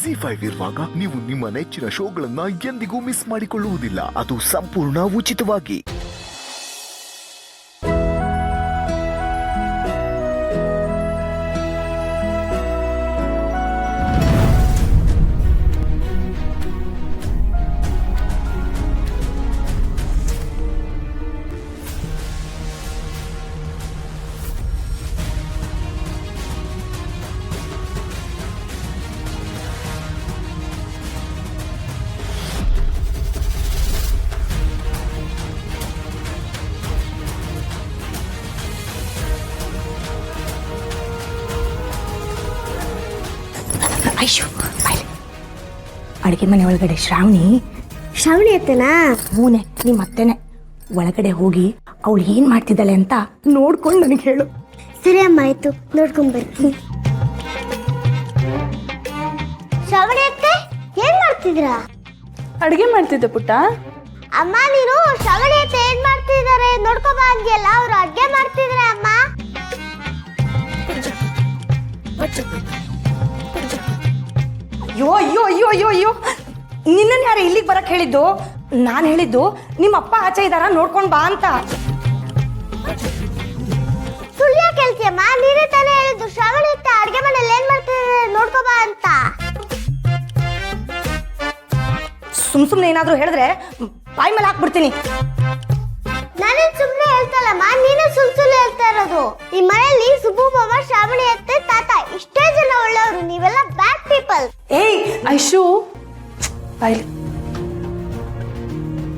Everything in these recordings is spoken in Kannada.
ZEE5 ಇರುವಾಗ ನೀವು ನಿಮ್ಮ ನೆಚ್ಚಿನ ಶೋಗಳನ್ನ ಎಂದಿಗೂ ಮಿಸ್ ಮಾಡಿಕೊಳ್ಳುವುದಿಲ್ಲ. ಅದು ಸಂಪೂರ್ಣ ಉಚಿತವಾಗಿ. ಐಶು ಅಡುಗೆ ಮನೆ ಒಳಗಡೆ ಶ್ರಾವಣಿ ಅತ್ತನಾ? ಹೂನೆ ನಿಮ್ಮ ಅತ್ತೆನೆ. ಒಳಗಡೆ ಹೋಗಿ ಅವಳು ಏನ್ ಮಾಡ್ತಿದ್ದಾಳೆ ಅಂತ ನೋಡ್ಕೊಂಡು ನನಗೆ ಹೇಳು. ಸರಿ ಅಮ್ಮ, ಆಯ್ತು, ನೋಡ್ಕೊಂಡ್ ಬರ್ತೀನಿ. ಶ್ರಾವಣಿ ಅತ್ತೆ, ಏನ್ ಮಾಡ್ತಿದ್ರಾ? ಅಡುಗೆ ಮಾಡ್ತಿದ್ದೆ ಪುಟ್ಟ. ಅಮ್ಮ, ನೀನು ಶ್ರಾವಣಿ ಅತ್ತೆ ಏನ್ ಮಾಡ್ತಿದ್ದಾರೆ ನೋಡ್ಕೊಂಡ್ ಬಾ ಅಂದ್ಯಲ್ಲ, ಅವ್ರು ಅಡ್ಗೆ ಮಾಡ್ತಿದ್ರೆ ಅಮ್ಮ. ಅಯ್ಯೋ ಅಯ್ಯೋ ಅಯ್ಯೋ ಅಯ್ಯೋ ಅಯ್ಯೋ, ನಿನ್ನನ್ನು ಯಾರು ಇಲ್ಲಿಗೆ ಬರಕ್ ಹೇಳಿದ್ದು? ನಾನು ಹೇಳಿದ್ದು ನಿಮ್ಮ ಅಪ್ಪ ಆಚೆ ಇದ್ದಾರ ನೋಡ್ಕೊಂಡ್ ಬಾ ಅಂತ. ಸುಳ್ಳ ಕೇಳ್ತಿಯಮ್ಮ, ನೀನೇ ತಾನೇ ಹೇಳಿದ್ದು ಶ್ರಾವಣಿ ಅತ್ತೆ ಅಡ್ಗೆ ಮನೇಲಿ ಏನ್ ಮಾಡ್ತಿದ್ದಾರೆ ನೋಡ್ಕೊಂಡ್ ಬಾ ಅಂತ. ಸುಮ್ನೆ ಏನಾದ್ರು ಹೇಳಿದ್ರೆ ಬಾಯಿ ಮೇಲೆ ಹಾಕ್ಬಿಡ್ತೀನಿ. ನಾನೇನ್ ಸುಮ್ನೆ ಹೇಳ್ತಲ್ಲಮ್ಮ, ನೀನೇ ಸುಳ್ಳು ಹೇಳ್ತಾ ಇರೋದು. ಈ ಮನೆಯಲ್ಲಿ ಸುಬ್ಬು ಮಾಮ, ಶ್ರಾವಣಿ ಅತ್ತೆ, ತಾತ ಇಷ್ಟೇ ಜನ ಒಳ್ಳೆಯವರು, ನೀವೆಲ್ಲ ಬ್ಯಾಡ್ ಪೀಪಲ್. ಏಯ್ ಐಶು, ಬಾಯ್ಲಿ,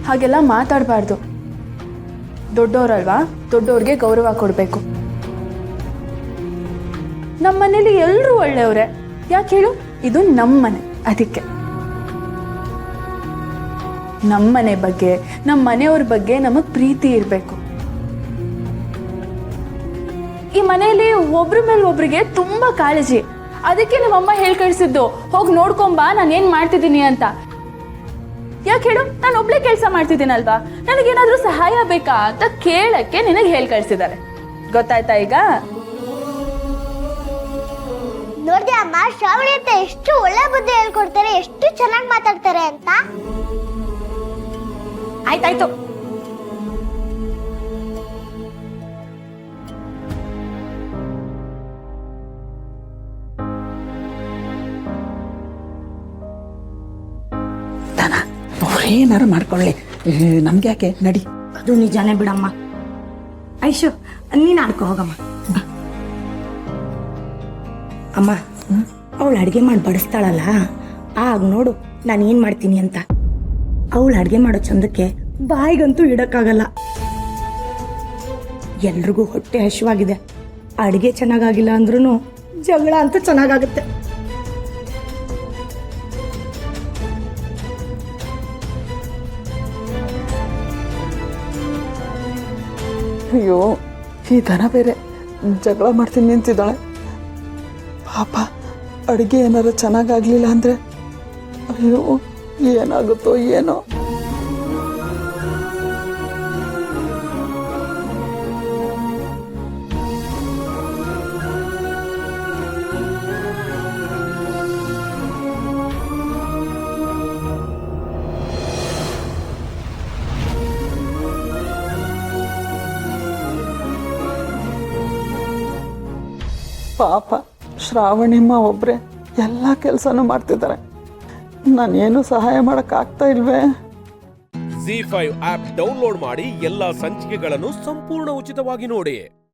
ಹಾಗೆಲ್ಲ ಮಾತಾಡಬಾರ್ದು. ದೊಡ್ಡವರಲ್ವಾ, ದೊಡ್ಡವ್ರಿಗೆ ಗೌರವ ಕೊಡಬೇಕು. ನಮ್ಮ ಮನೇಲಿ ಎಲ್ಲರೂ ಒಳ್ಳೆಯವರೇ. ಯಾಕೆ ಹೇಳು, ಇದು ನಮ್ಮ ಮನೆ, ಅದಕ್ಕೆ ನಮ್ಮ ಮನೆ ಬಗ್ಗೆ, ನಮ್ಮ ಮನೆಯವ್ರ ಬಗ್ಗೆ ನಮಗೆ ಪ್ರೀತಿ ಇರಬೇಕು. ಈ ಮನೆಯಲ್ಲಿ ಒಬ್ರ ಮೇಲೆ ಒಬ್ರಿಗೆ ತುಂಬಾ ಕಾಳಜಿ. ಅದಕ್ಕೆ ನಮ್ಮಮ್ಮ ಹೇಳಿ ಕಳಿಸಿದ್ದು, ಹೋಗಿ ನೋಡ್ಕೊಂಬಾ ನಾನು ಏನ್ ಮಾಡ್ತಿದ್ದೀನಿ ಅಂತ. ಯಾಕೆ ಹೇಳು, ನಾನು ಒಬ್ಳೆ ಕೆಲಸ ಮಾಡ್ತಿದ್ದೀನಲ್ವಾ, ನನಗೇನಾದ್ರೂ ಸಹಾಯ ಬೇಕಾ ಅಂತ ಕೇಳಕ್ಕೆ ನಿನಗೆ ಹೇಳಿ ಕಳಿಸಿದ್ದಾರೆ. ಗೊತ್ತಾಯ್ತಾ ಈಗ? ನೋಡ್ದೆ ಅಮ್ಮ, ಶ್ರಾವಣಿ ಅತ್ತೆ ಎಷ್ಟು ಒಳ್ಳೆ ಬುದ್ಧಿ ಹೇಳ್ಕೊಡ್ತಾರೆ, ಎಷ್ಟು ಚೆನ್ನಾಗಿ ಮಾತಾಡ್ತಾರೆ ಅಂತ. ಆಯ್ತಾಯ್ತು. ಅವ್ರೇನಾರು ಮಾಡ್ಕೊಳ್ಳಿ, ನಮ್ಗೆ ಯಾಕೆ, ನಡಿ. ಅದು ನಿಜಾನೇ ಬಿಡಮ್ಮ. ಐಶು, ನೀನು ಆಡ್ಕೊ ಹೋಗಮ್ಮ. ಅಮ್ಮ, ಅವಳು ಅಡುಗೆ ಮಾಡಿ ಬಡಿಸ್ತಾಳಲ್ಲ, ಆಗ ನೋಡು ನಾನು ಏನು ಮಾಡ್ತೀನಿ ಅಂತ. ಅವಳು ಅಡುಗೆ ಮಾಡೋ ಚಂದಕ್ಕೆ ಬಾಯಿಗಂತೂ ಇಡಕ್ಕಾಗಲ್ಲ. ಎಲ್ರಿಗೂ ಹೊಟ್ಟೆ ಹಸಿವಾಗಿದೆ. ಅಡುಗೆ ಚೆನ್ನಾಗಾಗಿಲ್ಲ ಅಂದ್ರೂ ಜಗಳ ಅಂತೂ ಚೆನ್ನಾಗಾಗುತ್ತೆ. ಅಯ್ಯೋ, ಈ ದನ ಬೇರೆ ಜಗಳ ಮಾಡ್ತೀನಿ ನಿಂತಿದ್ದಾಳೆ. ಪಾಪ, ಅಡುಗೆ ಏನಾರು ಚೆನ್ನಾಗಾಗಲಿಲ್ಲ ಅಂದರೆ ಅಯ್ಯೋ ಏನಾಗುತ್ತೋ ಏನೋ. ಪಾಪ ಶ್ರಾವಣಿಮ್ಮ ಒಬ್ಬರೇ ಎಲ್ಲ ಕೆಲಸನೂ ಮಾಡ್ತಿದ್ದಾರೆ. ನಾನೇನು ಸಹಾಯ ಮಾಡೋಕ್ಕಾಗ್ತಾ ಇಲ್ವೇ? ZEE5 ಆಪ್ ಡೌನ್ಲೋಡ್ ಮಾಡಿ ಎಲ್ಲಾ ಸಂಚಿಕೆಗಳನ್ನು ಸಂಪೂರ್ಣ ಉಚಿತವಾಗಿ ನೋಡಿ.